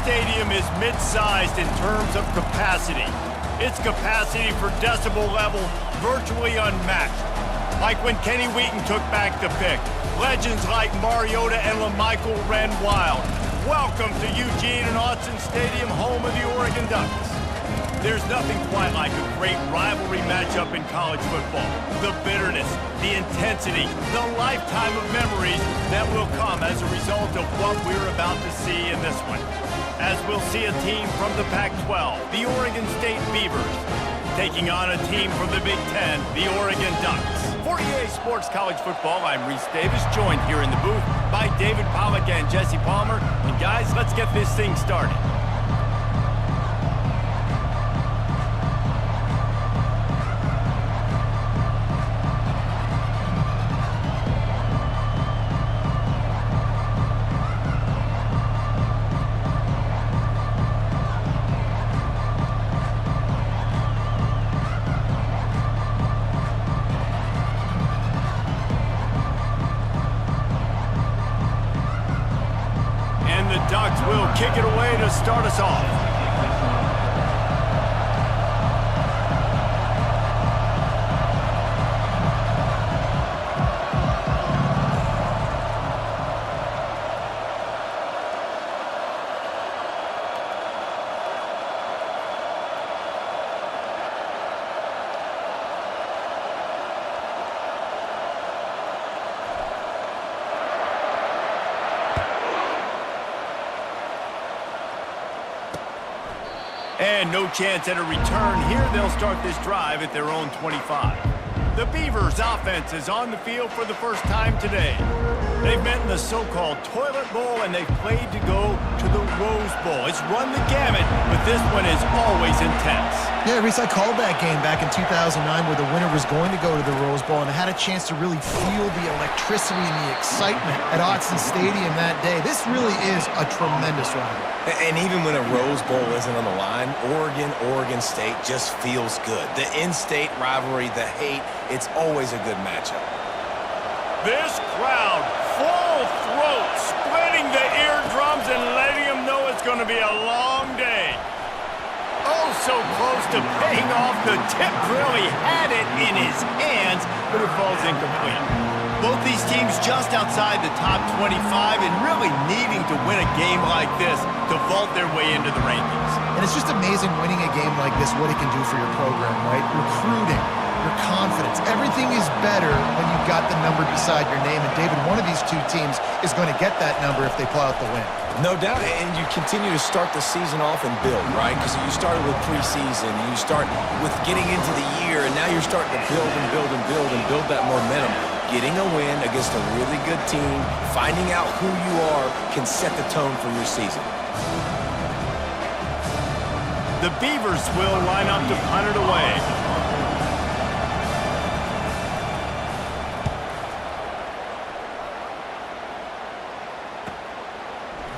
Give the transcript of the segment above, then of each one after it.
stadium is mid-sized in terms of capacity. Its capacity for decibel level virtually unmatched. Like when Kenny Wheaton took back the pick. Legends like Mariota and LaMichael ran wild. Welcome to Eugene and Autzen Stadium, home of the Oregon Ducks. There's nothing quite like a great rivalry matchup in college football. The bitterness, the intensity, the lifetime of memories that will come as a result of what we're about to see in this one. As we'll see a team from the Pac-12, the Oregon State Beavers, taking on a team from the Big Ten, the Oregon Ducks. For EA Sports College Football, I'm Reese Davis, joined here in the booth by David Pollack and Jesse Palmer. And guys, let's get this thing started. Ducks will kick it away to start us off. And no chance at a return here. They'll start this drive at their own 25. The Beavers offense is on the field for the first time today. They've met in the so-called Toilet Bowl, and they've played to go to the Rose Bowl. It's run the gamut, but this one is always intense. Yeah, Reese, I called that game back in 2009 where the winner was going to go to the Rose Bowl, and I had a chance to really feel the electricity and the excitement at Autzen Stadium that day. This really is a tremendous rivalry. And even when a Rose Bowl isn't on the line, Oregon State just feels good. The in-state rivalry, the hate, it's always a good matchup. This crowd, full throat, splitting the eardrums and letting them know it's going to be a long day. Oh, so close to paying off. The tip really had it in his hands, but it falls incomplete. Both these teams just outside the top 25 and really needing to win a game like this to vault their way into the rankings. And it's just amazing winning a game like this, what it can do for your program, right? Recruiting, your confidence. Everything is better when you've got the number beside your name. And David, one of these two teams is going to get that number if they pull out the win. No doubt, and you continue to start the season off and build, right? Because you started with preseason, you start with getting into the year, and now you're starting to build and build and build and build that momentum. Getting a win against a really good team, finding out who you are, can set the tone for your season. The Beavers will line up to punt it away.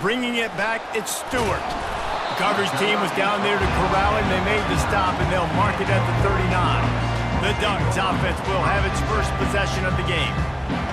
Bringing it back, it's Stewart. The coverage team was down there to corral him. They made the stop, and they'll mark it at the 39. The Ducks offense will have its first possession of the game.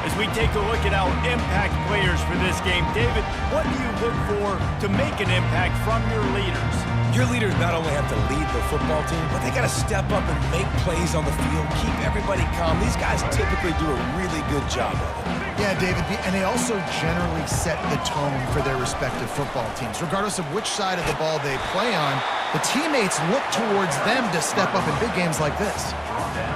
As we take a look at our impact players for this game, David, what do you look for to make an impact from your leaders? Your leaders not only have to lead the football team, but they got to step up and make plays on the field, keep everybody calm. These guys typically do a really good job of it. Yeah, David, and they also generally set the tone for their respective football teams. Regardless of which side of the ball they play on, the teammates look towards them to step up in big games like this.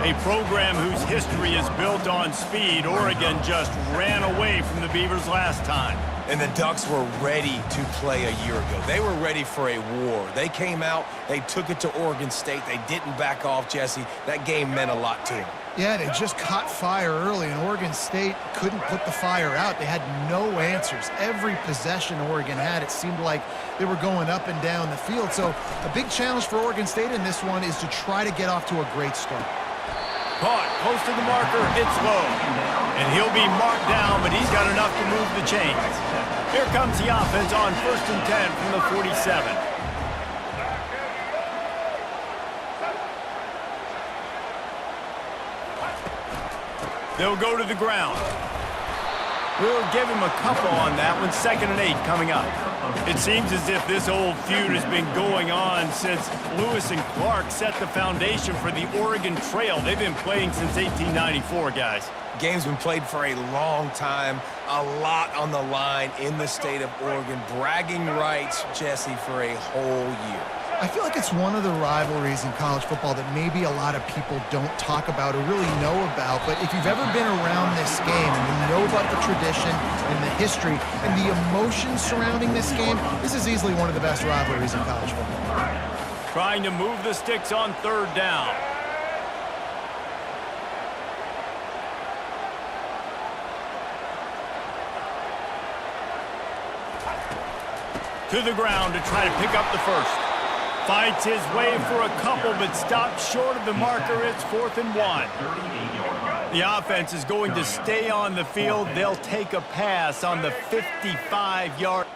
A program whose history is built on speed. Oregon just ran away from the Beavers last time. And the Ducks were ready to play a year ago. They were ready for a war. They came out, they took it to Oregon State. They didn't back off, Jesse. That game meant a lot to them. Yeah, they just caught fire early, and Oregon State couldn't put the fire out. They had no answers. Every possession Oregon had, it seemed like they were going up and down the field. So a big challenge for Oregon State in this one is to try to get off to a great start. Caught close to the marker, it's low. And he'll be marked down, but he's got enough to move the chains. Here comes the offense on 1st and 10 from the 47. They'll go to the ground. We'll give him a couple on that one. 2nd and 8 coming up. It seems as if this old feud has been going on since Lewis and Clark set the foundation for the Oregon Trail. They've been playing since 1894, guys. Game's been played for a long time, a lot on the line in the state of Oregon. Bragging rights, Jesse, for a whole year. I feel like it's one of the rivalries in college football that maybe a lot of people don't talk about or really know about. But if you've ever been around this game and you know about the tradition and the history and the emotions surrounding this game, this is easily one of the best rivalries in college football. Trying to move the sticks on 3rd down. To the ground to try to pick up the first. Fights his way for a couple, but stops short of the marker. It's 4th and 1. The offense is going to stay on the field. They'll take a pass on the 55-yard.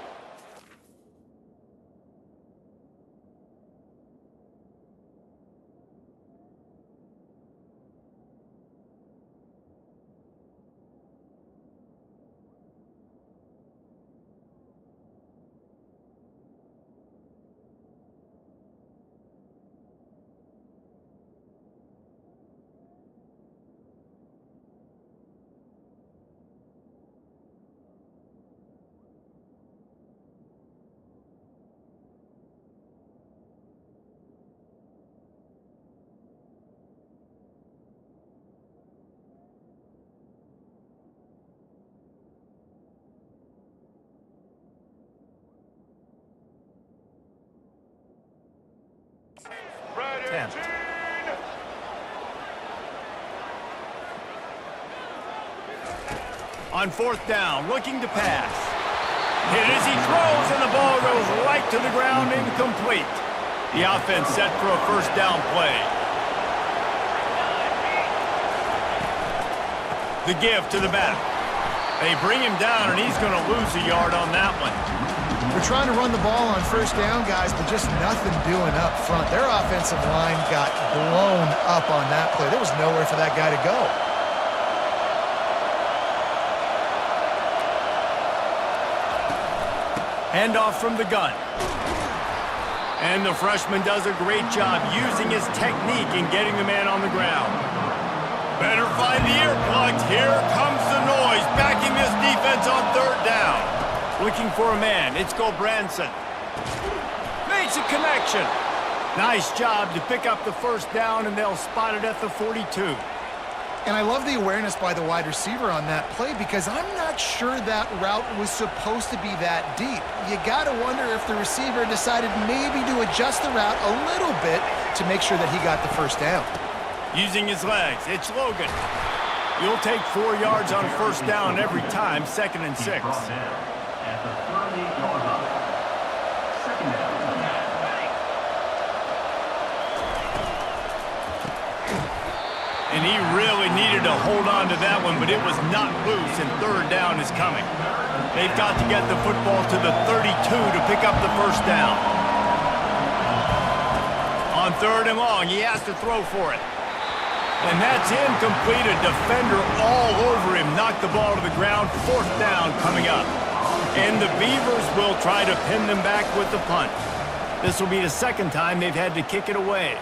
On 4th down, looking to pass. Hit as he throws, and the ball goes right to the ground, incomplete. The offense set for a 1st down play. The give to the back. They bring him down, and he's going to lose a yard on that one. They're trying to run the ball on 1st down, guys, but just nothing doing up front. Their offensive line got blown up on that play. There was nowhere for that guy to go. Handoff from the gun. And the freshman does a great job using his technique and getting the man on the ground. Better find the earplugs. Here comes the noise, backing this defense on 3rd down. Looking for a man. It's Branson. Makes a connection. Nice job to pick up the 1st down, and they'll spot it at the 42. And I love the awareness by the wide receiver on that play because I'm not sure that route was supposed to be that deep. You got to wonder if the receiver decided maybe to adjust the route a little bit to make sure that he got the 1st down. Using his legs, it's Logan. You'll take 4 yards on 1st down every time, 2nd and 6. And he really needed to hold on to that one, but it was not loose, and 3rd down is coming. They've got to get the football to the 32 to pick up the 1st down. On 3rd and long, he has to throw for it. And that's incomplete. A defender all over him. Knocked the ball to the ground. 4th down coming up. And the Beavers will try to pin them back with the punt. This will be the 2nd time they've had to kick it away.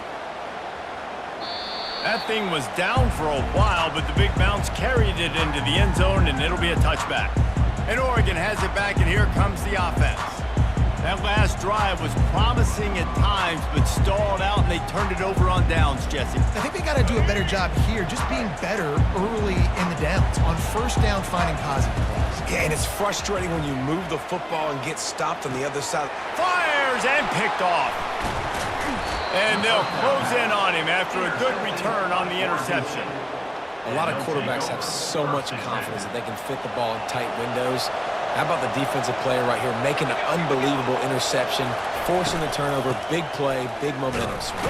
That thing was down for a while, but the big bounce carried it into the end zone, and it'll be a touchback. And Oregon has it back, and here comes the offense. That last drive was promising at times, but stalled out, and they turned it over on downs, Jesse. I think they got to do a better job here, just being better early in the downs. On 1st down, finding positive plays. Yeah, and it's frustrating when you move the football and get stopped on the other side. Fires and picked off. And they'll close in on him after a good return on the interception. A lot of quarterbacks have so much confidence that they can fit the ball in tight windows. How about the defensive player right here making an unbelievable interception, forcing the turnover, big play, big momentum swing.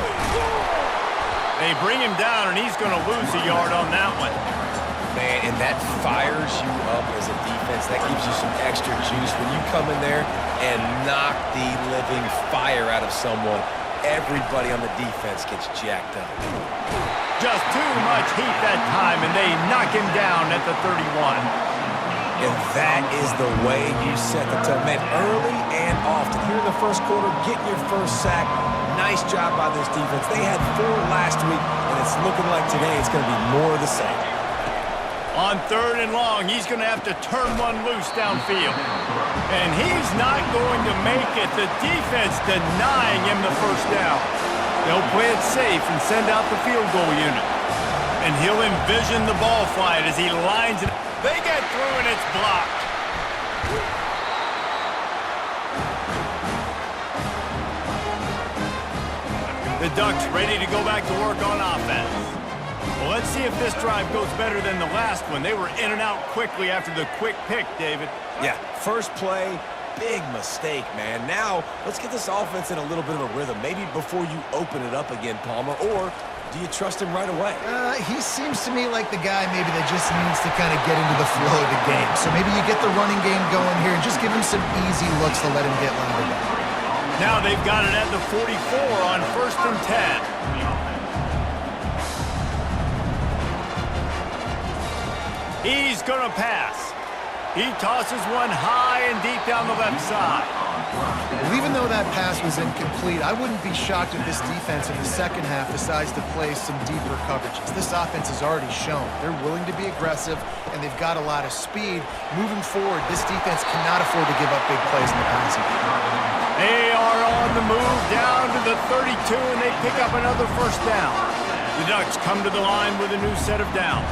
They bring him down, and he's going to lose a yard on that one. Man, and that fires you up as a defense. That gives you some extra juice when you come in there and knock the living fire out of someone. Everybody on the defense gets jacked up. Just too much heat that time, and they knock him down at the 31. And that is the way you set the tone. Man, early and often. Here in the first quarter, getting your first sack. Nice job by this defense. They had 4 last week, and it's looking like today it's going to be more of the same. On 3rd and long, he's going to have to turn one loose downfield. And he's not going to make it. The defense denying him the first down. They'll play it safe and send out the field goal unit. And he'll envision the ball flight as he lines it. They get through and it's blocked. The Ducks ready to go back to work on offense. Well, let's see if this drive goes better than the last one. They were in and out quickly after the quick pick, David. Yeah, first play, big mistake, man. Now, let's get this offense in a little bit of a rhythm. Maybe before you open it up again, Palmer, or do you trust him right away? He seems to me like the guy maybe that just needs to kind of get into the flow of the game. So maybe you get the running game going here and just give him some easy looks to let him get lined up. Now they've got it at the 44 on 1st and 10. He's going to pass. He tosses one high and deep down the left side. Well, even though that pass was incomplete, I wouldn't be shocked if this defense in the second half decides to play some deeper coverages. This offense has already shown they're willing to be aggressive, and they've got a lot of speed. Moving forward, this defense cannot afford to give up big plays in the passing game. They are on the move down to the 32, and they pick up another first down. The Ducks come to the line with a new set of downs.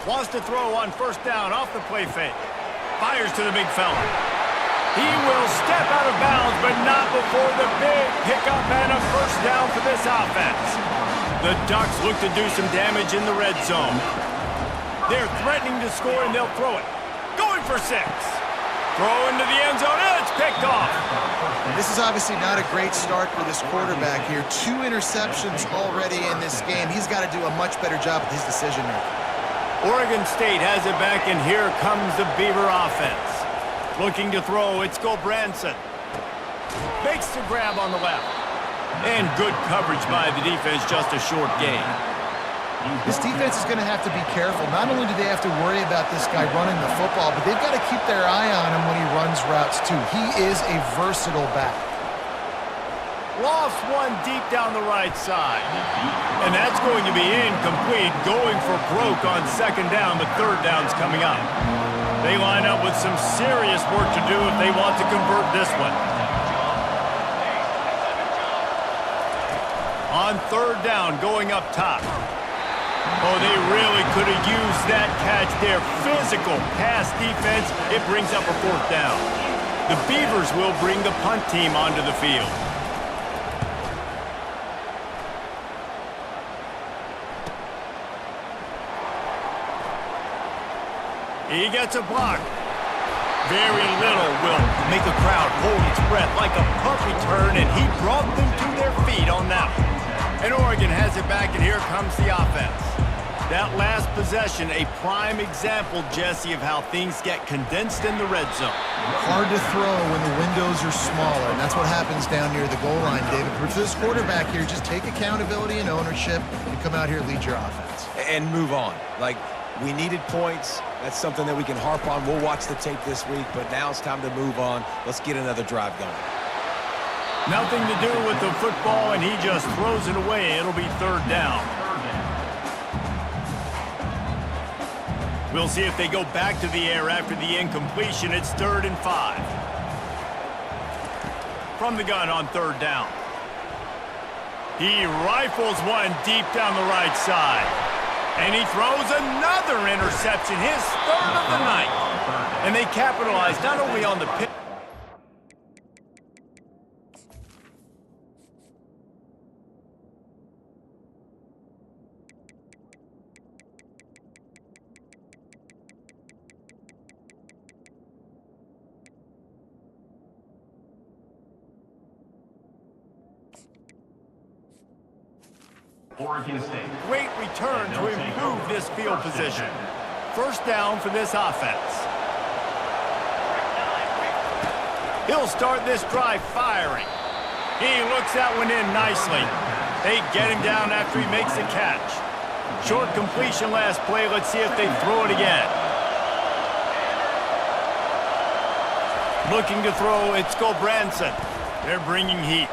Wants to throw on 1st down off the play fake. Fires to the big fella. He will step out of bounds, but not before the big pickup and a first down for this offense. The Ducks look to do some damage in the red zone. They're threatening to score, and they'll throw it. Going for 6. Throw into the end zone, and it's picked off. This is obviously not a great start for this quarterback here. 2 interceptions already in this game. He's got to do a much better job with his decision-making. Oregon State has it back, and here comes the Beaver offense. Looking to throw, it's Branson. Makes the grab on the left. And good coverage by the defense, just a short gain. This defense is going to have to be careful. Not only do they have to worry about this guy running the football, but they've got to keep their eye on him when he runs routes, too. He is a versatile back. Lofts one deep down the right side. And that's going to be incomplete, going for broke on 2nd down, but 3rd down's coming up. They line up with some serious work to do if they want to convert this one. On 3rd down, going up top. Oh, they really could have used that catch there. Physical pass defense, it brings up a 4th down. The Beavers will bring the punt team onto the field. He gets a block. Very little will make a crowd hold its breath like a punt return, and he brought them to their feet on that one. And Oregon has it back, and here comes the offense. That last possession, a prime example, Jesse, of how things get condensed in the red zone. Hard to throw when the windows are smaller, and that's what happens down near the goal line, David. For this quarterback here, just take accountability and ownership and come out here and lead your offense. And move on. Like, we needed points. That's something that we can harp on. We'll watch the tape this week, but now it's time to move on. Let's get another drive going. Nothing to do with the football, and he just throws it away. It'll be 3rd down. We'll see if they go back to the air after the incompletion. It's 3rd and 5. From the gun on 3rd down. He rifles one deep down the right side. And he throws another interception, his 3rd of the night. And they capitalize not only on the pick. Oregon State. Great return to improve this field position. 1st down for this offense. He'll start this drive firing. He looks that one in nicely. They get him down after he makes the catch. Short completion last play. Let's see if they throw it again. Looking to throw, it's Gulbranson. They're bringing heat.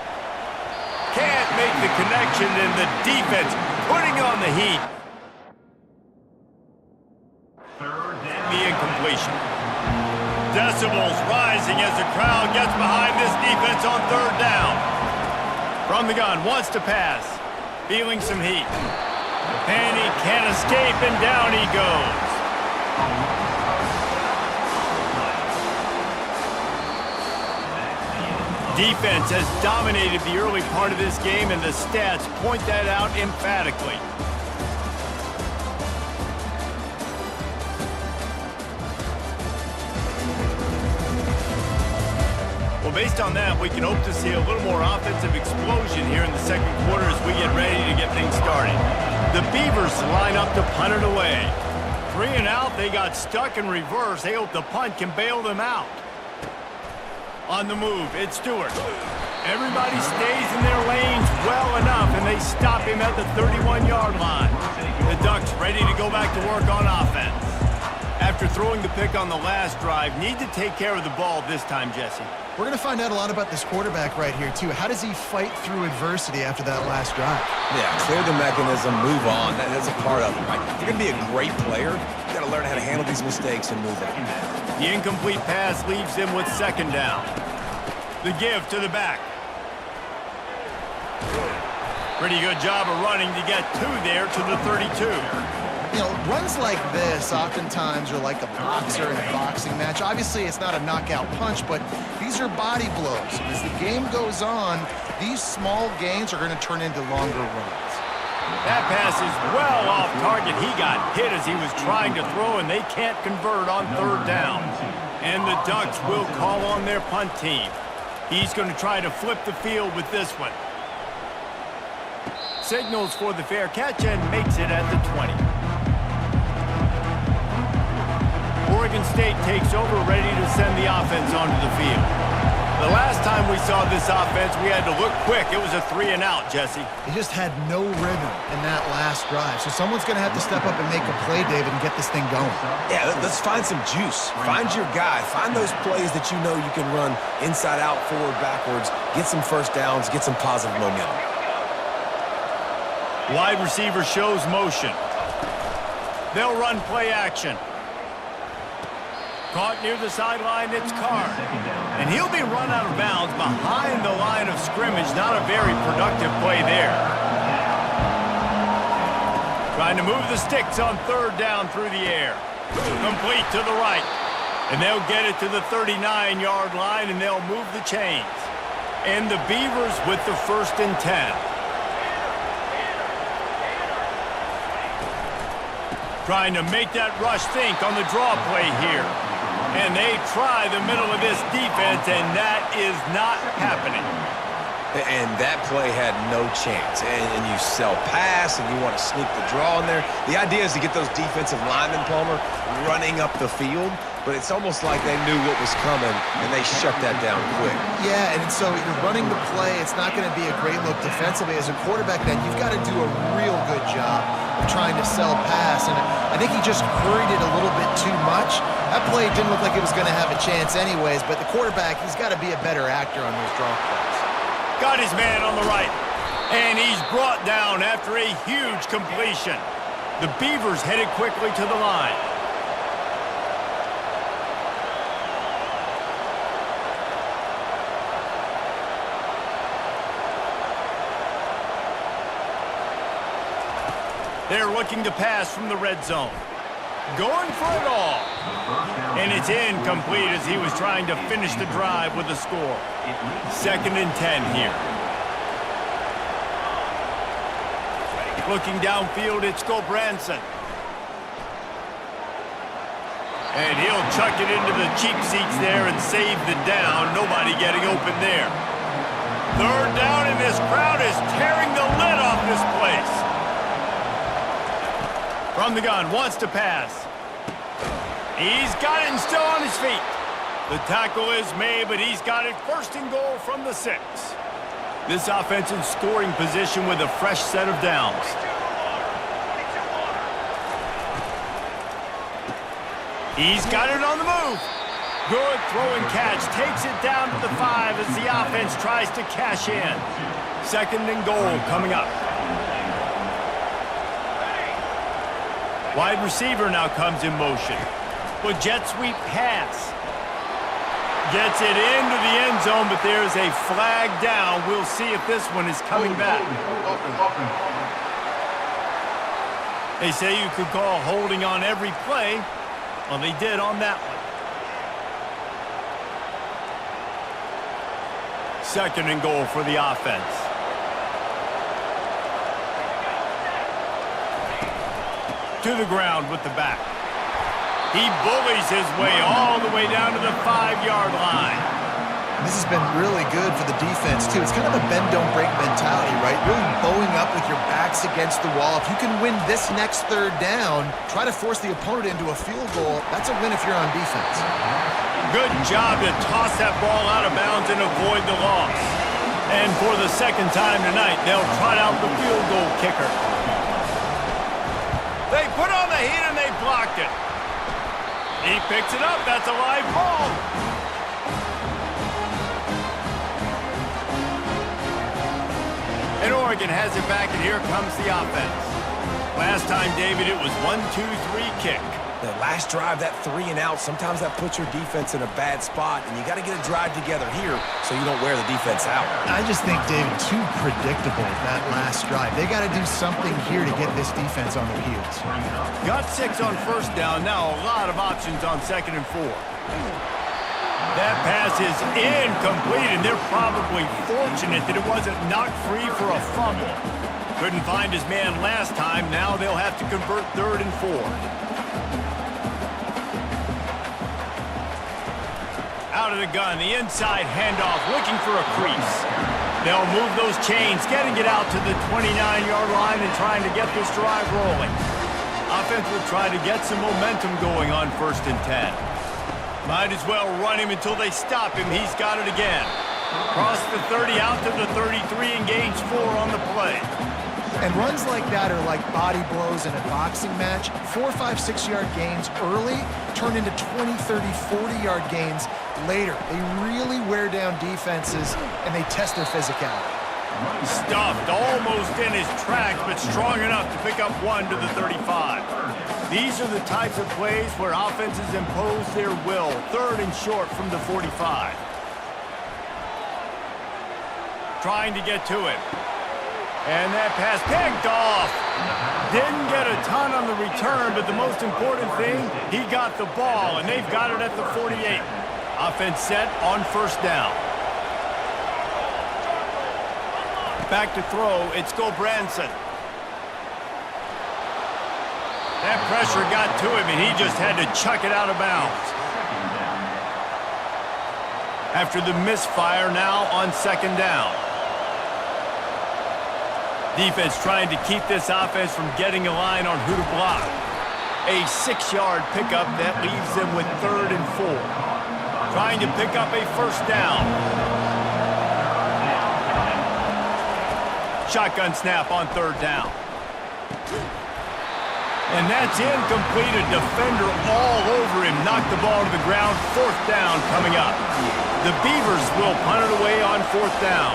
Can't make the connection, and the defense putting on the heat. The incompletion. Decibels rising as the crowd gets behind this defense on third down. From the gun, wants to pass. Feeling some heat. And he can't escape, and down he goes. Defense has dominated the early part of this game, and the stats point that out emphatically. Well, based on that, we can hope to see a little more offensive explosion here in the second quarter as we get ready to get things started. The Beavers line up to punt it away. 3 and out, they got stuck in reverse. They hope the punt can bail them out. On the move, it's Stewart. Everybody stays in their lanes well enough, and they stop him at the 31-yard line. The Ducks ready to go back to work on offense. After throwing the pick on the last drive, need to take care of the ball this time, Jesse. We're going to find out a lot about this quarterback right here, too. How does he fight through adversity after that last drive? Yeah, clear the mechanism, move on. That's a part of it, right? If you're going to be a great player, you got to learn how to handle these mistakes and move on. The incomplete pass leaves them with second down. The give to the back. Pretty good job of running to get 2 there to the 32. You know, runs like this oftentimes are like a boxer in a boxing match. Obviously, it's not a knockout punch, but these are body blows. As the game goes on, these small gains are going to turn into longer runs. That pass is well off target. He got hit as he was trying to throw, and they can't convert on third down. And the Ducks will call on their punt team. He's going to try to flip the field with this one. Signals for the fair catch and makes it at the 20. Oregon State takes over, ready to send the offense onto the field. The last time we saw this offense, we had to look quick. It was a 3 and out, Jesse. They just had no rhythm in that last drive. So someone's going to have to step up and make a play, David, and get this thing going. Yeah, let's find some juice. Find your guy. Find those plays that you know you can run inside out, forward, backwards. Get some first downs. Get some positive momentum. Wide receiver shows motion. They'll run play action. Caught near the sideline, it's Carr. And he'll be run out of bounds behind the line of scrimmage. Not a very productive play there. Trying to move the sticks on third down through the air. Complete to the right. And they'll get it to the 39-yard line, and they'll move the chains. And the Beavers with the 1st and 10. Trying to make that rush think on the draw play here. And they try the middle of this defense, and that is not happening. And that play had no chance. And you sell pass, and you want to sneak the draw in there. The idea is to get those defensive linemen, Palmer, running up the field. But it's almost like they knew what was coming, and they shut that down quick. Yeah, and so you're running the play. It's not going to be a great look defensively. As a quarterback, then you've got to do a real good job of trying to sell pass. And I think he just hurried it a little bit too much. That play didn't look like it was going to have a chance anyways, but the quarterback, he's got to be a better actor on those draw plays. Got his man on the right, and he's brought down after a huge completion. The Beavers headed quickly to the line. They're looking to pass from the red zone. Going for it all. And it's incomplete as he was trying to finish the drive with a score. 2nd and 10 here. Looking downfield, it's Gulbranson. And he'll chuck it into the cheap seats there and save the down. Nobody getting open there. 3rd down, and this crowd is tearing the lid off this place. From the gun, wants to pass. He's got it and still on his feet. The tackle is made, but he's got it 1st and goal from the 6. This offense in scoring position with a fresh set of downs. He's got it on the move. Good throw and catch. Takes it down to the 5 as the offense tries to cash in. 2nd and goal coming up. Wide receiver now comes in motion. With jet sweep pass. Gets it into the end zone, but there's a flag down. We'll see if this one is coming back. They say you could call holding on every play. Well, they did on that one. 2nd and goal for the offense. To the ground with the back. He bullies his way all the way down to the 5-yard line. This has been really good for the defense, too. It's kind of a bend-don't-break mentality, right? Really bowing up with your backs against the wall. If you can win this next 3rd down, try to force the opponent into a field goal. That's a win if you're on defense. Good job to toss that ball out of bounds and avoid the loss. And for the 2nd time tonight, they'll trot out the field goal kicker. They put on the heat and they blocked it. He picks it up. That's a live ball. And Oregon has it back, and here comes the offense. Last time, David, it was 1-2-3 kick. The last drive, that 3 and out, sometimes that puts your defense in a bad spot, and you got to get a drive together here so you don't wear the defense out. I just think, David, too predictable, that last drive. They got to do something here to get this defense on their heels. Got 6 on 1st down. Now a lot of options on 2nd and 4. That pass is incomplete, and they're probably fortunate that it wasn't knocked free for a fumble. Couldn't find his man last time. Now they'll have to convert 3rd and 4. Out of the gun, the inside handoff, looking for a crease. They'll move those chains, getting it out to the 29-yard line and trying to get this drive rolling. Offense will try to get some momentum going on 1st and 10. Might as well run him until they stop him. He's got it again. Cross the 30 out to the 33 and gains 4 on the play. And runs like that are like body blows in a boxing match. 4, 5, 6-yard gains early turn into 20, 30, 40-yard gains later. They really wear down defenses, and they test their physicality. Stuffed almost in his tracks, but strong enough to pick up 1 to the 35. These are the types of plays where offenses impose their will. 3rd and short from the 45. Trying to get to it. And that pass picked off. Didn't get a ton on the return, but the most important thing, he got the ball, and they've got it at the 48. Offense set on 1st down. Back to throw, it's Branson. That pressure got to him, and he just had to chuck it out of bounds. After the misfire, now on 2nd down. Defense trying to keep this offense from getting a line on who to block. A 6-yard pickup that leaves them with 3rd and 4. Trying to pick up a 1st down. Shotgun snap on 3rd down. And that's incomplete. A defender all over him. Knocked the ball to the ground. 4th down coming up. The Beavers will punt it away on 4th down.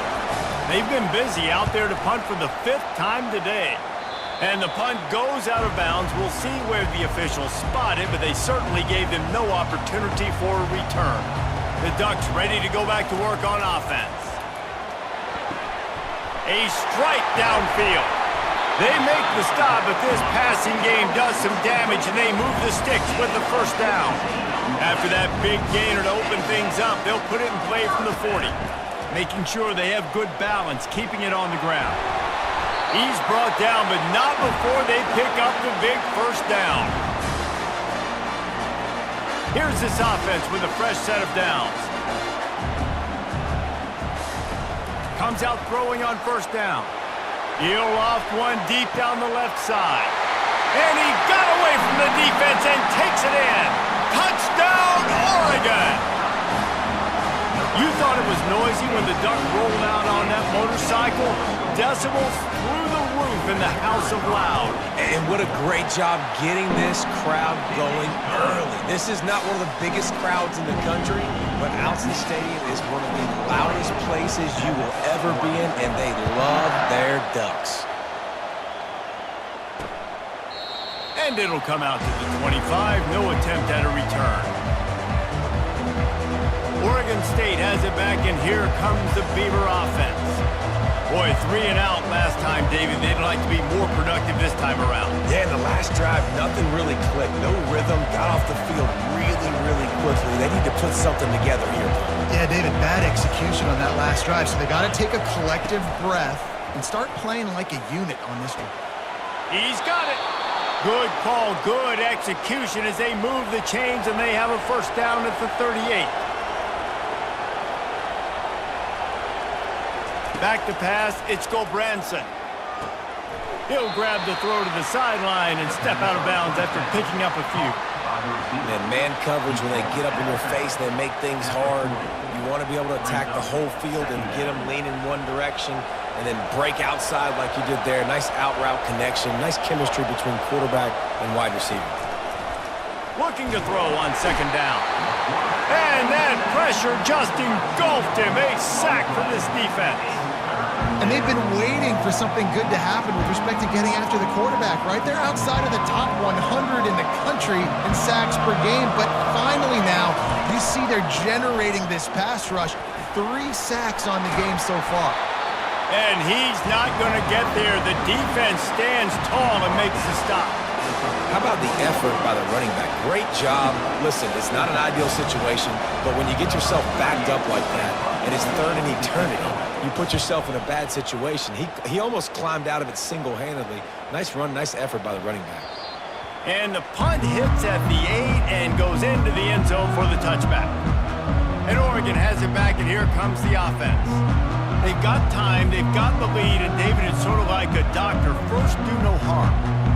They've been busy out there to punt for the 5th time today. And the punt goes out of bounds. We'll see where the officials spot it, but they certainly gave them no opportunity for a return. The Ducks ready to go back to work on offense. A strike downfield. They make the stop, but this passing game does some damage, and they move the sticks with the 1st down. After that big gainer to open things up, they'll put it in play from the 40. Making sure they have good balance, keeping it on the ground. He's brought down, but not before they pick up the big 1st down. Here's this offense with a fresh set of downs. Comes out throwing on 1st down. He'll loft one deep down the left side. And he got away from the defense and takes it in. Touchdown, Oregon! You thought it was noisy when the Duck rolled out on that motorcycle. Decibels through the roof in the House of Loud. And what a great job getting this crowd going early. This is not one of the biggest crowds in the country, but Allen Stadium is one of the loudest places you will ever be in, and they love their Ducks. And it'll come out to the 25. No attempt at a return. Oregon State has it back, and here comes the Beaver offense. Boy, 3 and out last time, David. They'd like to be more productive this time around. Yeah, in the last drive, nothing really clicked. No rhythm. Got off the field really, really quickly. They need to put something together here. Yeah, David, bad execution on that last drive, so they got to take a collective breath and start playing like a unit on this one. He's got it. Good call, good execution as they move the chains, and they have a first down at the 38. Back to pass, it's Gulbranson. He'll grab the throw to the sideline and step out of bounds after picking up a few. And man coverage, when they get up in your face, they make things hard. You want to be able to attack the whole field and get them leaning one direction and then break outside like you did there. Nice out-route connection, nice chemistry between quarterback and wide receiver. Looking to throw on second down. And that pressure just engulfed him. A sack for this defense. And they've been waiting for something good to happen with respect to getting after the quarterback, right? They're outside of the top 100 in the country in sacks per game, but finally now you see they're generating this pass rush. 3 sacks on the game so far. And he's not going to get there. The defense stands tall and makes the stop. How about the effort by the running back? Great job. Listen, it's not an ideal situation, but when you get yourself backed up like that, and it's third in eternity, you put yourself in a bad situation. He almost climbed out of it single-handedly. Nice run, nice effort by the running back. And the punt hits at the 8 and goes into the end zone for the touchback. And Oregon has it back, and here comes the offense. They've got time, they've got the lead, and David, it's sort of like a doctor. First, do no harm.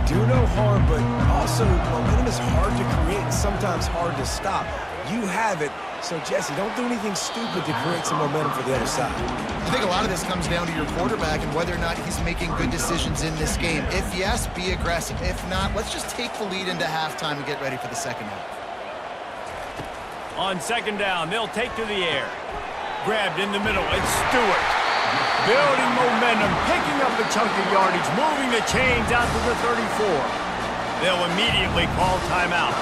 Do no harm, but also momentum is hard to create and sometimes hard to stop. You have it, so Jesse, don't do anything stupid to create some momentum for the other side. I think a lot of this comes down to your quarterback and whether or not he's making good decisions in this game. If yes, be aggressive. If not, let's just take the lead into halftime and get ready for the second half. On second down, they'll take to the air. Grabbed in the middle, it's Stewart. Building momentum, picking up a chunk of yardage, moving the chains out to the 34. They'll immediately call timeout.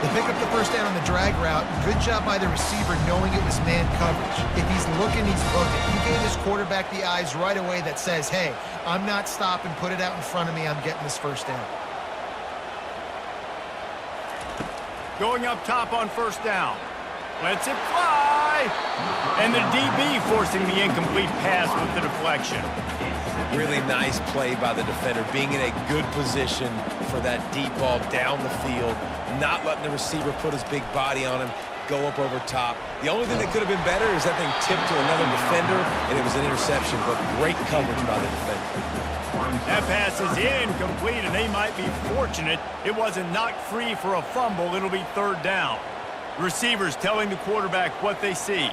They pick up the first down on the drag route. Good job by the receiver knowing it was man coverage. If he's looking, he's looking. He gave his quarterback the eyes right away that says, hey, I'm not stopping, put it out in front of me, I'm getting this first down. Going up top on first down. Lets it fly. And the DB forcing the incomplete pass with the deflection. Really nice play by the defender, being in a good position for that deep ball down the field, not letting the receiver put his big body on him, go up over top. The only thing that could have been better is that thing tipped to another defender, and it was an interception, but great coverage by the defender. That pass is incomplete, and they might be fortunate it wasn't knocked free for a fumble. It'll be third down. Receivers telling the quarterback what they see.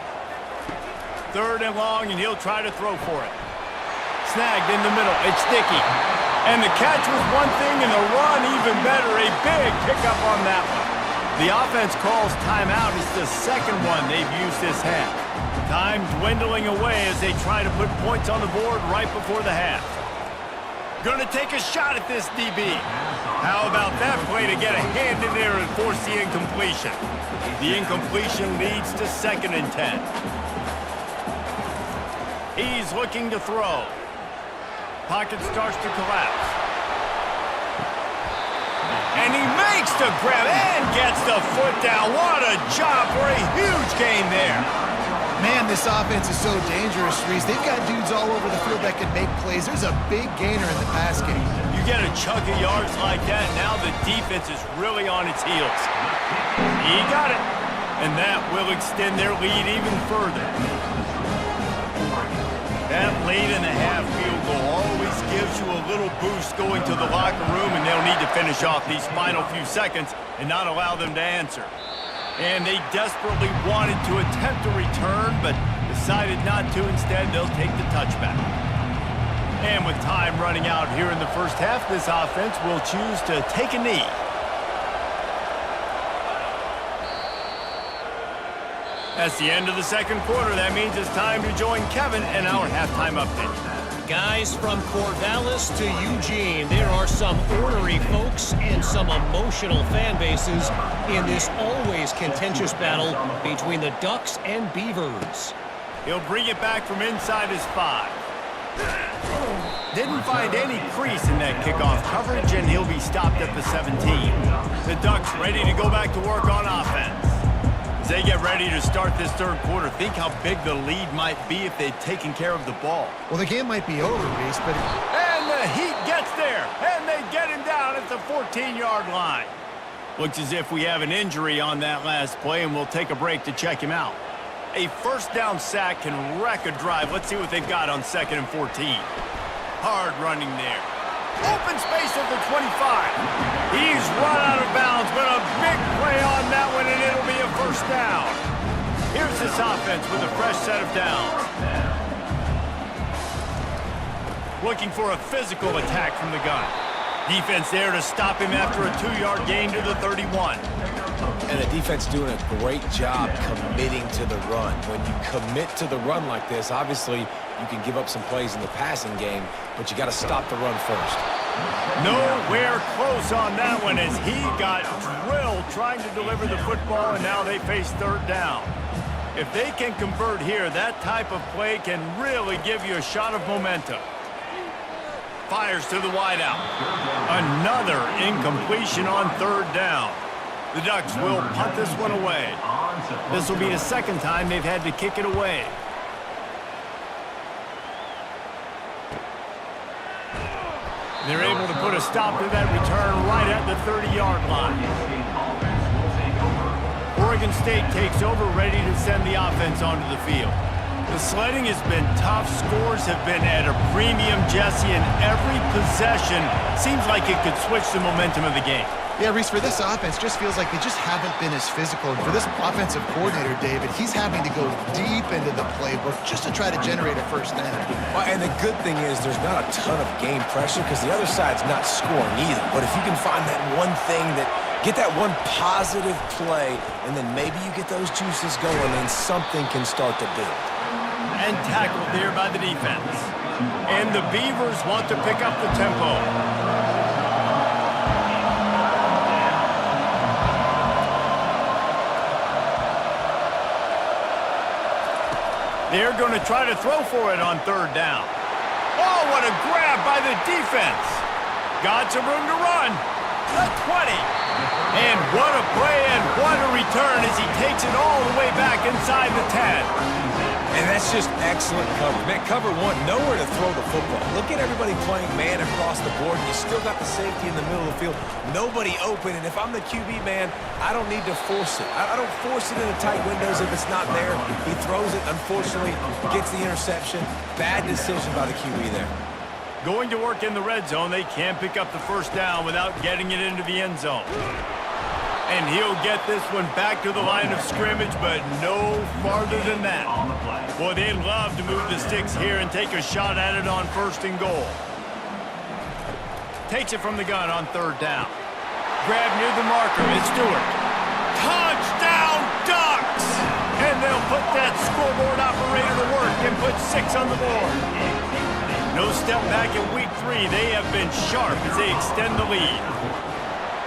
Third and long, and he'll try to throw for it. Snagged in the middle. It's Dickey. And the catch was one thing, and the run even better. A big pickup on that one. The offense calls timeout. It's the second one they've used this half. Time dwindling away as they try to put points on the board right before the half. Gonna take a shot at this DB. How about that play to get a hand in there and force the incompletion? The incompletion leads to 2nd and 10. He's looking to throw. Pocket starts to collapse. And he makes the grab and gets the foot down. What a job for a huge gain there. Man, this offense is so dangerous, Reese. They've got dudes all over the field that can make plays. There's a big gainer in the pass game. You get a chunk of yards like that, now the defense is really on its heels. He got it. And that will extend their lead even further. That late in the half field goal always gives you a little boost going to the locker room, and they'll need to finish off these final few seconds and not allow them to answer. And they desperately wanted to attempt a return, but the decided not to. Instead, they'll take the touchback. And with time running out here in the first half, this offense will choose to take a knee. That's the end of the second quarter. That means it's time to join Kevin in our halftime update. Guys, from Corvallis to Eugene, there are some ornery folks and some emotional fan bases in this always contentious battle between the Ducks and Beavers. He'll bring it back from inside his 5. Didn't find any crease in that kickoff coverage, and he'll be stopped at the 17. The Ducks ready to go back to work on offense. As they get ready to start this third quarter, think how big the lead might be if they'd taken care of the ball. Well, the game might be over, Reese, but... And the Heat gets there, and they get him down at the 14-yard line. Looks as if we have an injury on that last play, and we'll take a break to check him out. A first down sack can wreck a drive. Let's see what they've got on 2nd and 14. Hard running there. Open space at the 25. He's run out of bounds, but a big play on that one, and it'll be a first down. Here's this offense with a fresh set of downs. Looking for a physical attack from the gun. Defense there to stop him after a 2-yard gain to the 31. And the defense doing a great job committing to the run. When you commit to the run like this, obviously you can give up some plays in the passing game, but you got to stop the run first. Nowhere close on that one as he got drilled trying to deliver the football, and now they face third down. If they can convert here, that type of play can really give you a shot of momentum. Fires to the wideout. Another incompletion on third down. The Ducks will punt this one away. This will be the second time they've had to kick it away. They're able to put a stop to that return right at the 30-yard line. Oregon State takes over, ready to send the offense onto the field. The sledding has been tough. Scores have been at a premium, Jesse, and every possession seems like it could switch the momentum of the game. Yeah, Reese, for this offense, just feels like they just haven't been as physical. And for this offensive coordinator, David, he's having to go deep into the playbook just to try to generate a first down. Well, and the good thing is there's not a ton of game pressure because the other side's not scoring either. But if you can find that one thing get that one positive play, and then maybe you get those juices going, then something can start to build. And tackled there by the defense. And the Beavers want to pick up the tempo. They're going to try to throw for it on third down. Oh, what a grab by the defense. Got some room to run. The 20. And what a play and what a return as he takes it all the way back inside the 10. And that's just excellent coverage. Man, cover one, nowhere to throw the football. Look at everybody playing man across the board, and you still got the safety in the middle of the field. Nobody open, and if I'm the QB, man, I don't need to force it. I don't force it into tight windows if it's not there. He throws it, unfortunately, gets the interception. Bad decision by the QB there. Going to work in the red zone, they can't pick up the first down without getting it into the end zone. And he'll get this one back to the line of scrimmage, but no farther than that. Boy, they love to move the sticks here and take a shot at it on 1st and goal. Takes it from the gun on third down. Grab near the marker, it's Stewart. Touchdown, Ducks! And they'll put that scoreboard operator to work and put 6 on the board. No step back in week 3. They have been sharp as they extend the lead.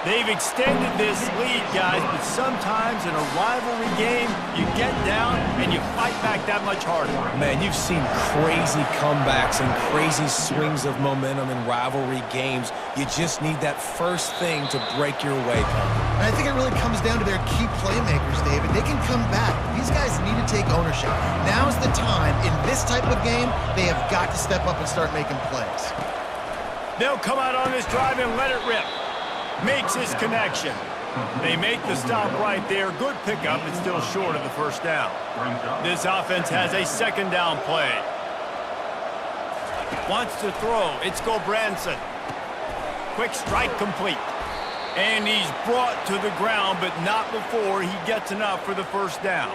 They've extended this lead, guys, but sometimes in a rivalry game, you get down and you fight back that much harder. Man, you've seen crazy comebacks and crazy swings of momentum in rivalry games. You just need that first thing to break your way. And I think it really comes down to their key playmakers, David. They can come back. These guys need to take ownership. Now's the time. In this type of game, they have got to step up and start making plays. They'll come out on this drive and let it rip. Makes his connection. They make the stop right there. Good pickup. It's still short of the first down. This offense has a 2nd down play. Wants to throw. It's Gobranson. Quick strike complete. And he's brought to the ground, but not before he gets enough for the first down.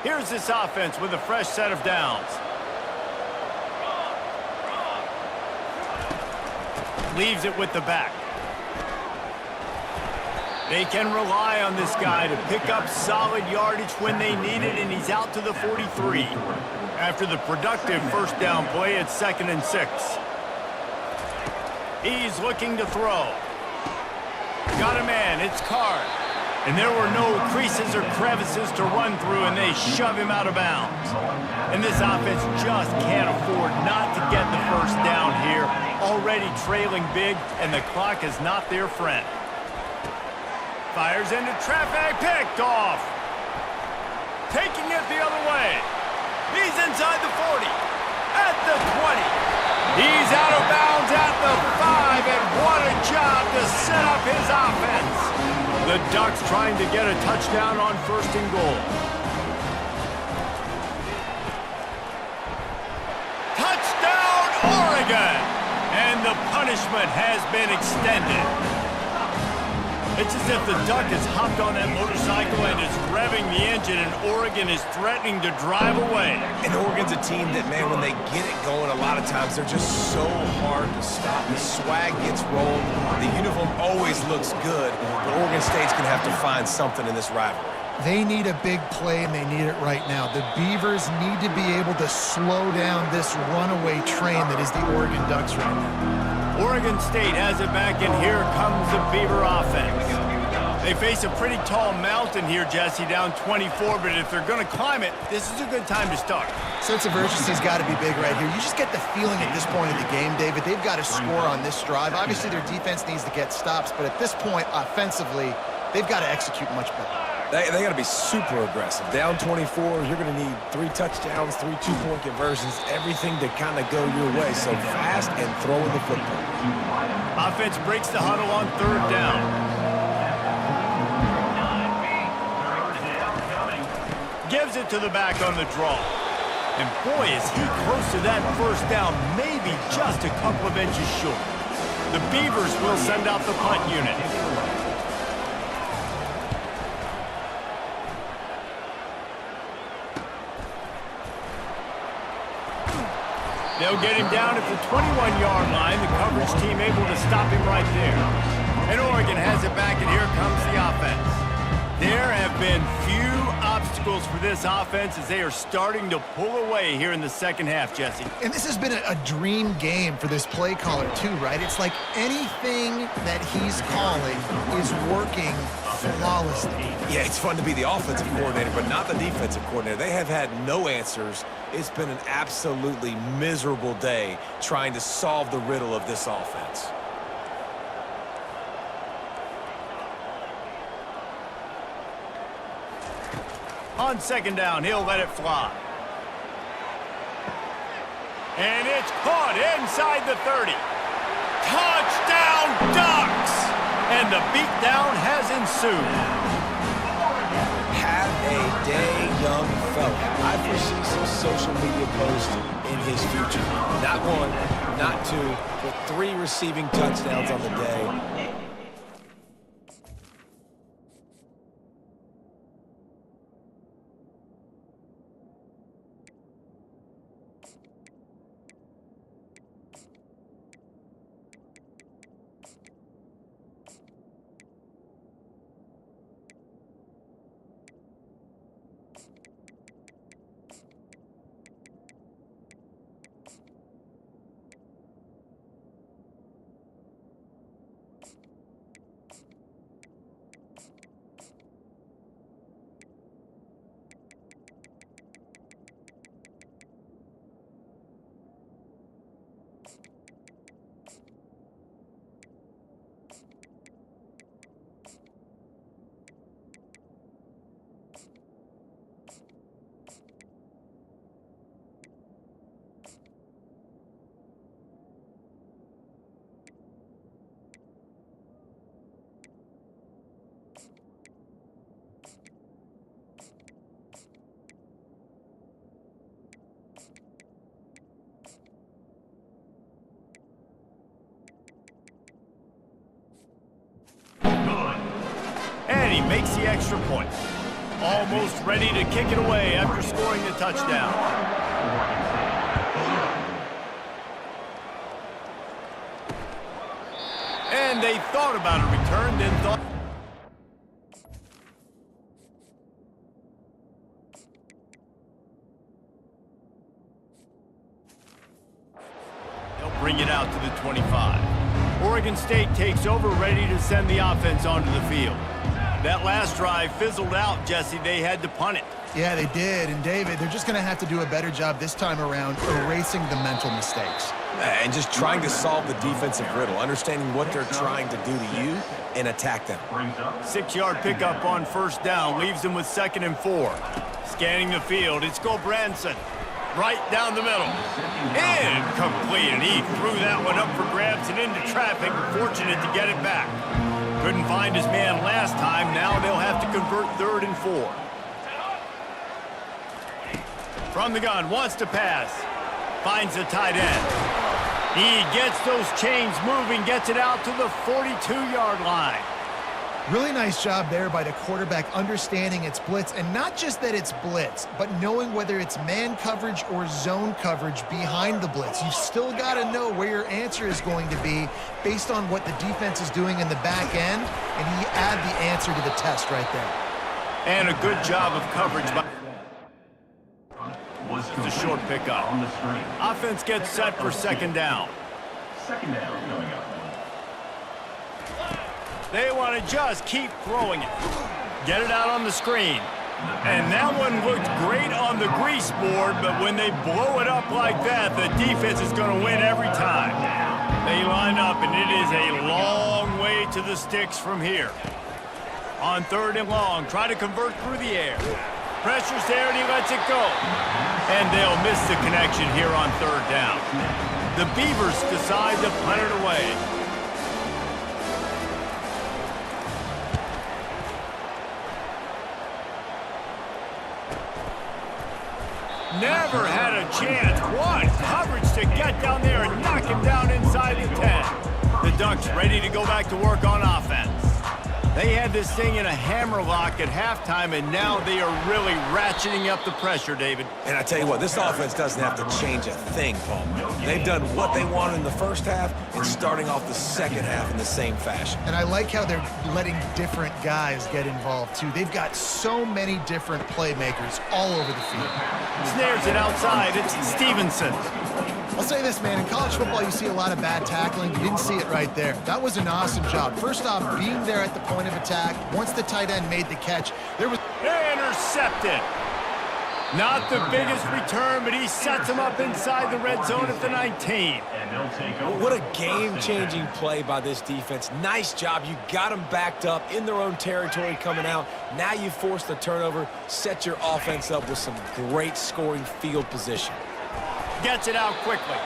Here's this offense with a fresh set of downs. Leaves it with the back. They can rely on this guy to pick up solid yardage when they need it, and he's out to the 43. After the productive first down play, it's 2nd and 6. He's looking to throw. Got a man, it's Card. And there were no creases or crevices to run through, and they shove him out of bounds. And this offense just can't afford not to get the first down here. Already trailing big, and the clock is not their friend. Fires into traffic, picked off. Taking it the other way. He's inside the 40, at the 20. He's out of bounds at the 5, and what a job to set up his offense. The Ducks trying to get a touchdown on 1st and goal. Touchdown, Oregon! And the punishment has been extended. It's as if the Duck has hopped on that motorcycle and is revving the engine, and Oregon is threatening to drive away. And Oregon's a team that, man, when they get it going, a lot of times they're just so hard to stop. The swag gets rolled. The uniform always looks good, but Oregon State's going to have to find something in this rivalry. They need a big play, and they need it right now. The Beavers need to be able to slow down this runaway train that is the Oregon Ducks right now. Oregon State has it back, and here comes the Beaver offense. They face a pretty tall mountain here, Jesse, down 24, but if they're going to climb it, this is a good time to start. Sense of urgency's got to be big right here. You just get the feeling at this point of the game, David, they've got to score on this drive. Obviously, their defense needs to get stops, but at this point, offensively, they've got to execute much better. They got to be super aggressive. Down 24, you're going to need 3 touchdowns, 3 two-point conversions, everything to kind of go your way. So fast and throwing the football. Offense breaks the huddle on 3rd down. Gives it to the back on the draw. And boy, is he close to that first down, maybe just a couple of inches short. The Beavers will send out the punt unit. They'll get him down at the 21-yard line. The coverage team able to stop him right there. And Oregon has it back, and here comes the offense. There have been few obstacles for this offense as they are starting to pull away here in the 2nd half, Jesse. And this has been a dream game for this play caller, too, right? It's like anything that he's calling is working flawlessly. Yeah, it's fun to be the offensive coordinator, but not the defensive coordinator. They have had no answers. It's been an absolutely miserable day trying to solve the riddle of this offense. On 2nd down, he'll let it fly. And it's caught inside the 30. Touchdown, Ducks! And the beatdown has ensued. Have a day, young fella. I foresee some social media posts in his future. Not 1, not 2, but 3 receiving touchdowns on the day. And he makes the extra point. almost ready to kick it away after scoring the touchdown. And they thought about a return, then thought... They'll bring it out to the 25. Oregon State takes over, ready to send the offense onto the field. That last drive fizzled out, Jesse. They had to punt it. Yeah, they did. And, David, they're just going to have to do a better job this time around erasing the mental mistakes. And just trying to solve the defensive riddle, understanding what they're trying to do to you and attack them. 6-yard pickup on first down leaves them with 2nd and 4. Scanning the field, it's Branson. Right down the middle. Incomplete, and he threw that one up for grabs and into traffic. Fortunate to get it back. Couldn't find his man last time. Now they'll have to convert 3rd and 4. From the gun, wants to pass. Finds the tight end. He gets those chains moving, gets it out to the 42-yard line. Really nice job there by the quarterback understanding it's blitz, and not just that it's blitz, but knowing whether it's man coverage or zone coverage behind the blitz. You've still got to know where your answer is going to be based on what the defense is doing in the back end, and he add the answer to the test right there. And a good job of coverage by... It's a short pickup. On the screen. Offense gets set for 2nd down. 2nd down coming up. They want to just keep throwing it. Get it out on the screen. And that one looked great on the grease board, but when they blow it up like that, the defense is going to win every time. They line up, and it is a long way to the sticks from here. On 3rd and long, try to convert through the air. Pressure's there, and he lets it go. And they'll miss the connection here on 3rd down. The Beavers decide to punt it away. Never had a chance. What coverage to get down there and knock him down inside the 10. The Ducks ready to go back to work on offense. They had this thing in a hammerlock at halftime, and now they are really ratcheting up the pressure, David. And I tell you what, this offense doesn't have to change a thing, Paul. They've done what they wanted in the first half and starting off the second half in the same fashion. And I like how they're letting different guys get involved, too. They've got so many different playmakers all over the field. Snares it outside. It's Stevenson. I'll say this, man. In college football, you see a lot of bad tackling. You didn't see it right there. That was an awesome job. First off, being there at the point of attack. Once the tight end made the catch, there was... Intercepted. Not the biggest return, but he sets him up inside the red zone at the 19. What a game-changing play by this defense. Nice job. You got them backed up in their own territory coming out. Now you force the turnover, set your offense up with some great scoring field position. Gets it out quickly.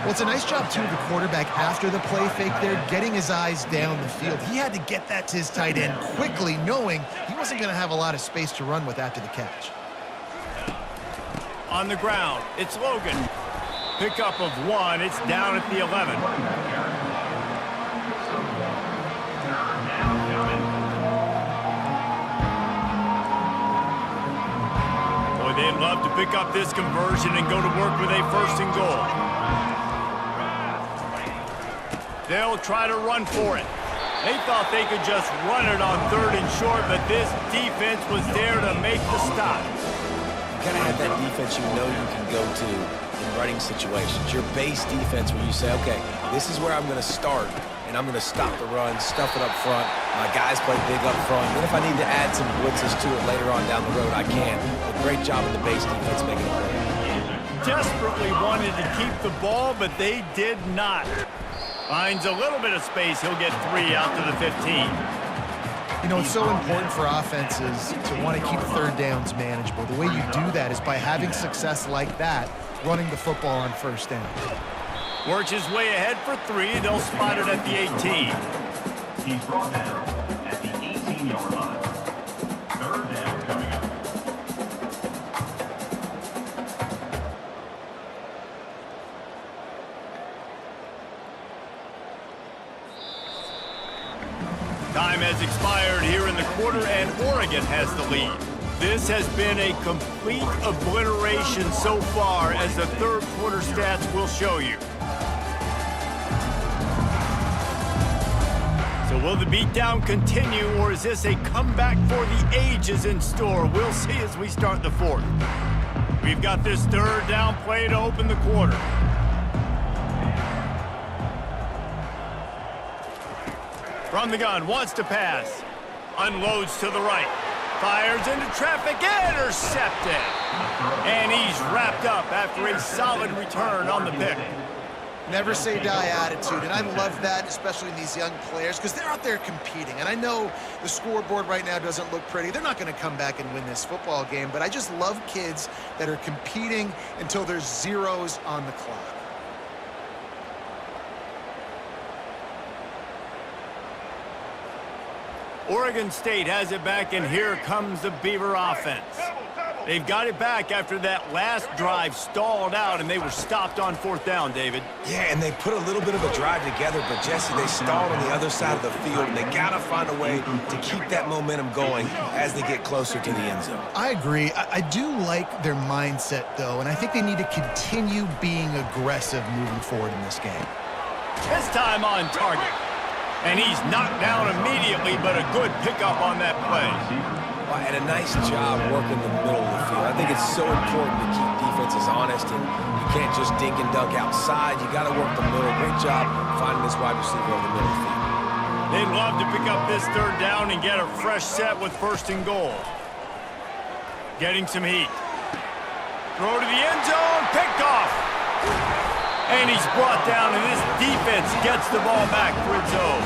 Well, it's a nice job, too, of the quarterback after the play fake there, getting his eyes down the field. He had to get that to his tight end quickly, knowing he wasn't going to have a lot of space to run with after the catch. On the ground, it's Logan. Pickup of 1. It's down at the 11. Boy, they'd love to pick up this conversion and go to work with a 1st and goal. They'll try to run for it. They thought they could just run it on 3rd and short, but this defense was there to make the stop. You gotta have that defense you know you can go to in running situations. Your base defense where you say, okay, this is where I'm gonna start, and I'm gonna stop the run, stuff it up front. My guys play big up front. Then if I need to add some blitzes to it later on down the road, I can. A great job in the base defense making it work. Desperately wanted to keep the ball, but they did not. Finds a little bit of space. He'll get 3 out to the 15. You know, it's so important for offenses to want to keep 3rd downs manageable. The way you do that is by having success like that, running the football on 1st down. Works his way ahead for 3. They'll spot it at the 18. He's brought down at the 18-yard line. 3rd down coming up. has expired here in the quarter, and Oregon has the lead. This has been a complete obliteration so far, as the third quarter stats will show you. So will the beatdown continue, or is this a comeback for the ages in store? We'll see as we start the fourth. We've got this third down play to open the quarter. From the gun, wants to pass. Unloads to the right. Fires into traffic, intercepted. And he's wrapped up after a solid return on the pick. Never say die attitude, and I love that, especially in these young players, because they're out there competing. And I know the scoreboard right now doesn't look pretty. They're not going to come back and win this football game, but I just love kids that are competing until there's zeros on the clock. Oregon State has it back, and here comes the Beaver offense. They've got it back after that last drive stalled out, and they were stopped on fourth down, David. Yeah, and they put a little bit of a drive together, but, Jesse, they stalled on the other side of the field, and they got to find a way to keep that momentum going as they get closer to the end zone. I agree. I do like their mindset, though, and I think they need to continue being aggressive moving forward in this game. This time on target. And he's knocked down immediately, but a good pickup on that play. And a nice job working the middle of the field. I think it's so important to keep defenses honest, and you can't just dink and dunk outside. You got to work the middle. Great job finding this wide receiver over the middle of the field. They'd love to pick up this third down and get a fresh set with first and goal. Getting some heat. Throw to the end zone, picked off. And he's brought down, and this defense gets the ball back for its own.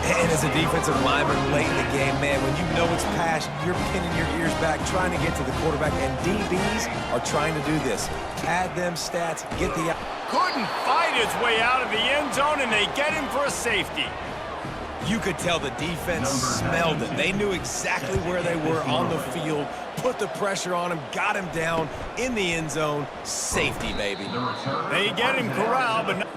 And as a defensive lineman late in the game, man, when you know it's past, you're pinning your ears back, trying to get to the quarterback, and DBs are trying to do this. Pad them stats, get the... Couldn't fight his way out of the end zone, and they get him for a safety. You could tell the defense smelled it. They knew exactly where they were on the field, put the pressure on him, got him down in the end zone. Safety, baby. They get him corralled, but...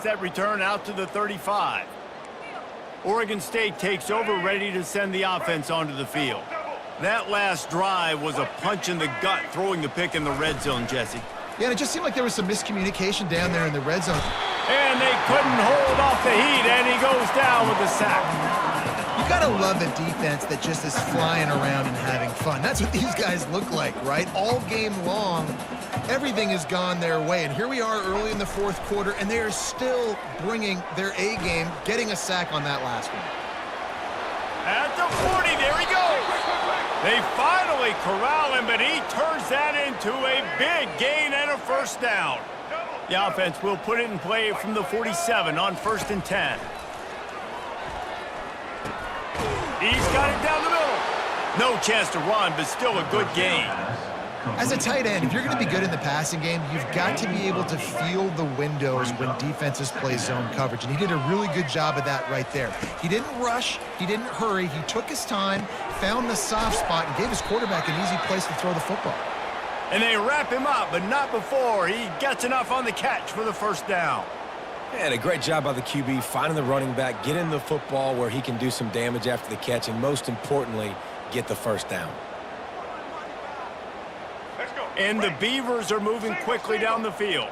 Set return out to the 35. Oregon State takes over, ready to send the offense onto the field. That last drive was a punch in the gut, throwing the pick in the red zone, Jesse. Yeah, and it just seemed like there was some miscommunication down there in the red zone. And they couldn't hold off the heat, and he goes down with the sack. You gotta love a defense that just is flying around and having fun. That's what these guys look like, right? All game long, everything has gone their way. And here we are early in the fourth quarter, and they are still bringing their A game, getting a sack on that last one. At the 40, there he goes. They finally corral him, but he turns that into a big gain and a first down. The offense will put it in play from the 47 on 1st and 10. He's got it down the middle. No chance to run, but still a good gain. As a tight end, if you're going to be good in the passing game, you've got to be able to feel the windows when defenses play zone coverage, and he did a really good job of that right there. He didn't rush, he didn't hurry, he took his time, found the soft spot, and gave his quarterback an easy place to throw the football. And they wrap him up, but not before he gets enough on the catch for the first down. And a great job by the QB, finding the running back, getting the football where he can do some damage after the catch, and most importantly, get the first down. And the Beavers are moving quickly down the field.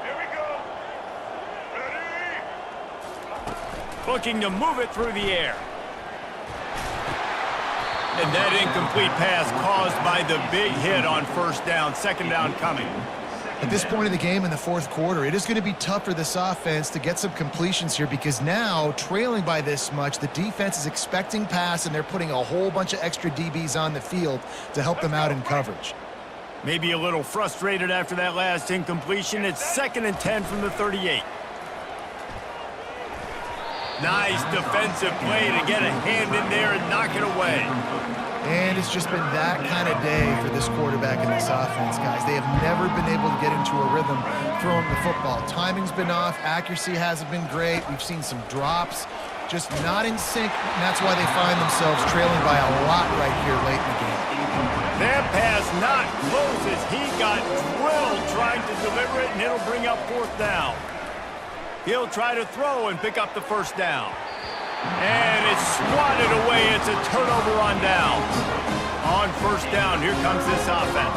Here we go. Ready? Looking to move it through the air. And that incomplete pass caused by the big hit on first down, second down coming. At this point of the game in the fourth quarter, it is going to be tough for this offense to get some completions here because now, trailing by this much, the defense is expecting pass, and they're putting a whole bunch of extra DBs on the field to help them out in coverage. Maybe a little frustrated after that last incompletion. It's 2nd and 10 from the 38. Nice defensive play to get a hand in there and knock it away. And it's just been that kind of day for this quarterback and this offense, guys. They have never been able to get into a rhythm throwing the football. Timing's been off. Accuracy hasn't been great. We've seen some drops, just not in sync, and that's why they find themselves trailing by a lot right here late in the game. That pass not close as he got drilled trying to deliver it, and it'll bring up fourth down. He'll try to throw and pick up the first down. And it's swatted away. It's a turnover on downs. On first down, here comes this offense.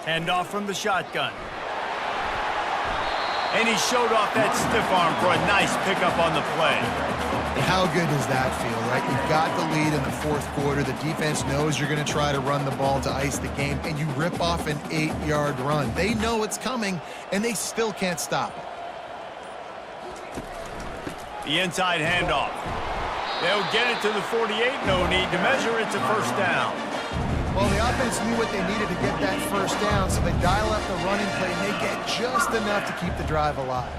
Handoff from the shotgun. And he showed off that stiff arm for a nice pickup on the play. How good does that feel, right? You've got the lead in the fourth quarter. The defense knows you're going to try to run the ball to ice the game, and you rip off an 8-yard run. They know it's coming, and they still can't stop it. The inside handoff. They'll get it to the 48. No need to measure. It's a first down. Well, the offense knew what they needed to get that first down, so they dial up the running play, and they get just enough to keep the drive alive.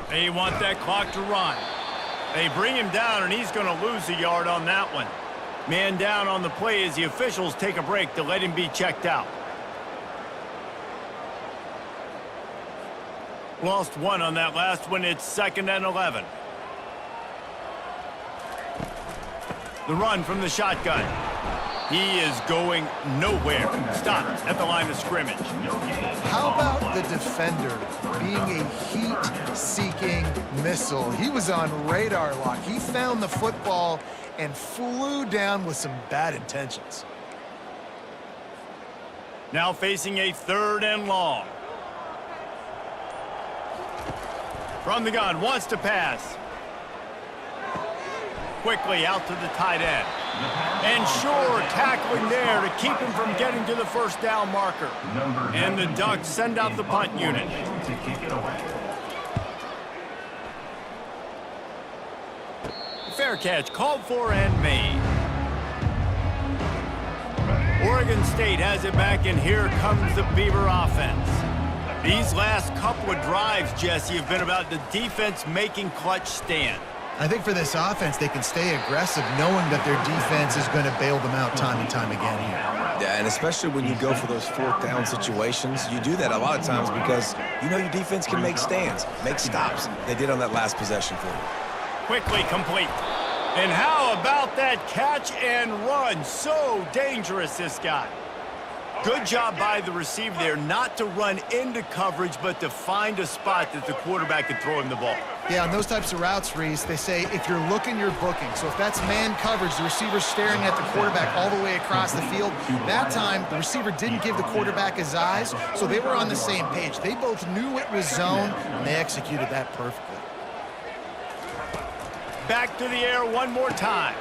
They want that clock to run. They bring him down, and he's going to lose a yard on that one. Man down on the play as the officials take a break to let him be checked out. Lost one on that last one. It's 2nd and 11. The run from the shotgun. He is going nowhere. Stop at the line of scrimmage. How about the defender being a heat-seeking missile? He was on radar lock. He found the football and flew down with some bad intentions. Now facing a 3rd and long. From the gun, wants to pass. Quickly out to the tight end. And sure, tackling there to keep him from getting to the first down marker. And the Ducks send out the punt unit. Fair catch, called for and made. Oregon State has it back, and here comes the Beaver offense. These last couple of drives, Jesse, have been about the defense making clutch stand. I think for this offense, they can stay aggressive knowing that their defense is going to bail them out time and time again here. Yeah, and especially when you go for those fourth down situations, you do that a lot of times because you know your defense can make stands, make stops. They did on that last possession for you. Quickly complete. And how about that catch and run? So dangerous, this guy. Good job by the receiver there not to run into coverage, but to find a spot that the quarterback could throw him the ball. Yeah, on those types of routes, Reese, they say if you're looking, you're booking. So if that's man coverage, the receiver's staring at the quarterback all the way across the field. That time, the receiver didn't give the quarterback his eyes, so they were on the same page. They both knew it was zone, and they executed that perfectly. Back to the air one more time.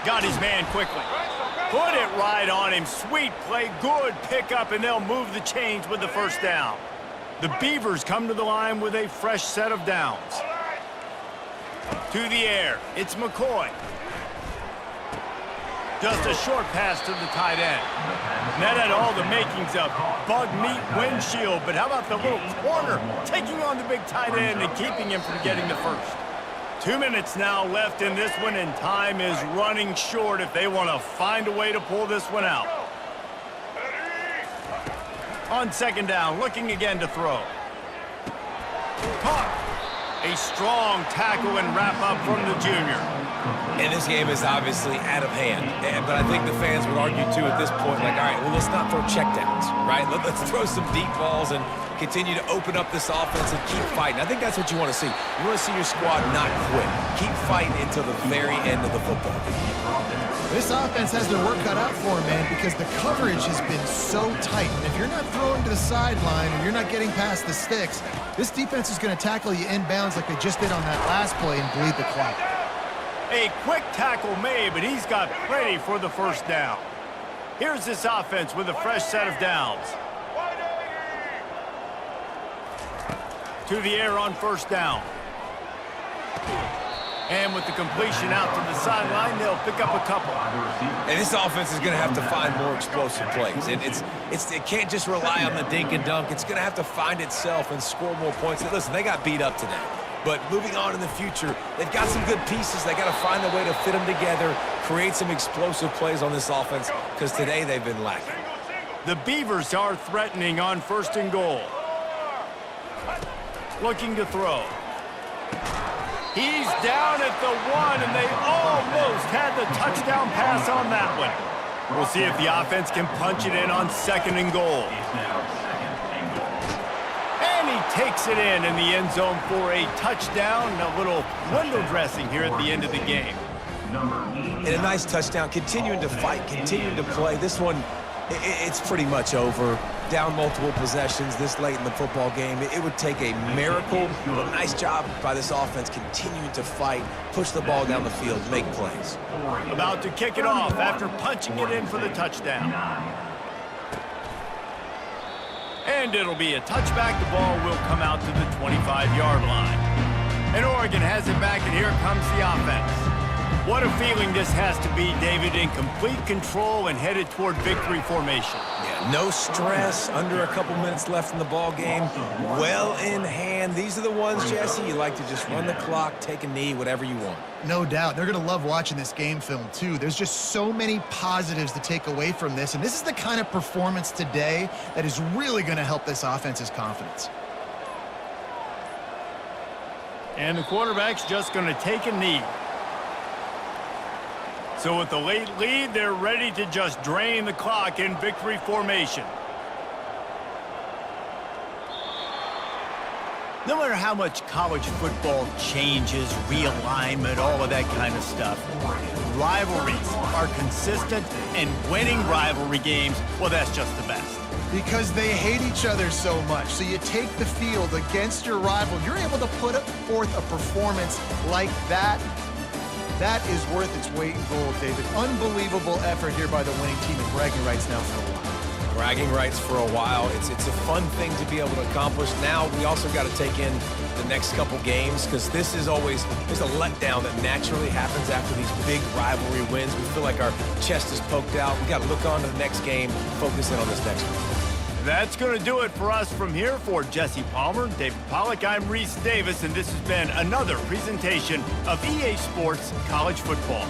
Got his man quickly. Put it right on him. Sweet play, good pickup, and they'll move the chains with the first down. The Beavers come to the line with a fresh set of downs. To the air, it's McCoy. Just a short pass to the tight end. And that had all the makings of bug meat windshield, but how about the little corner taking on the big tight end and keeping him from getting the first? 2 minutes now left in this one, and time is running short if they want to find a way to pull this one out. On second down, looking again to throw. Caught. A strong tackle and wrap-up from the junior. And this game is obviously out of hand. But I think the fans would argue, too, at this point, like, all right, well, let's not throw checkdowns, right? Let's throw some deep balls and continue to open up this offense and keep fighting. I think that's what you want to see. You want to see your squad not quit. Keep fighting until the very end of the football game. This offense has their work cut out for them, man, because the coverage has been so tight. And if you're not throwing to the sideline or you're not getting past the sticks, this defense is going to tackle you inbounds like they just did on that last play and bleed the clock. A quick tackle made, but he's got plenty for the first down. Here's this offense with a fresh set of downs. To the air on first down. And with the completion out to the sideline, they'll pick up a couple. And this offense is going to have to find more explosive plays. It can't just rely on the dink and dunk. It's going to have to find itself and score more points. And listen, they got beat up today. But moving on in the future, they've got some good pieces. They got to find a way to fit them together, create some explosive plays on this offense, because today they've been lacking. The Beavers are threatening on first and goal. Looking to throw. He's down at the 1, and they almost had the touchdown pass on that one. We'll see if the offense can punch it in on second and goal. And he takes it in the end zone for a touchdown. A little window dressing here at the end of the game. And a nice touchdown, continuing to fight, continuing to play. This one, it's pretty much over. Down multiple possessions this late in the football game. It would take a miracle, but a nice job by this offense continuing to fight, push the ball down the field, make plays. About to kick it off after punching it in for the touchdown. And it'll be a touchback. The ball will come out to the 25-yard line. And Oregon has it back, and here comes the offense. What a feeling this has to be, David, in complete control and headed toward victory formation. Yeah, no stress, under a couple minutes left in the ball game, well in hand. These are the ones, Jesse, you like to just run the clock, take a knee, whatever you want. No doubt. They're going to love watching this game film, too. There's just so many positives to take away from this, and this is the kind of performance today that is really going to help this offense's confidence. And the quarterback's just going to take a knee. So with the late lead, they're ready to just drain the clock in victory formation. No matter how much college football changes, realignment, all of that kind of stuff, rivalries are consistent, and winning rivalry games, well, that's just the best. Because they hate each other so much. So you take the field against your rival. You're able to put forth a performance like that. That is worth its weight in gold, David. Unbelievable effort here by the winning team, and bragging rights now for a while. Bragging rights for a while. It's a fun thing to be able to accomplish. Now we also got to take in the next couple games, because this is always, there's a letdown that naturally happens after these big rivalry wins. We feel like our chest is poked out. We got to look on to the next game, focus in on this next one. That's going to do it for us from here. For Jesse Palmer, David Pollack, I'm Reese Davis, and this has been another presentation of EA Sports College Football.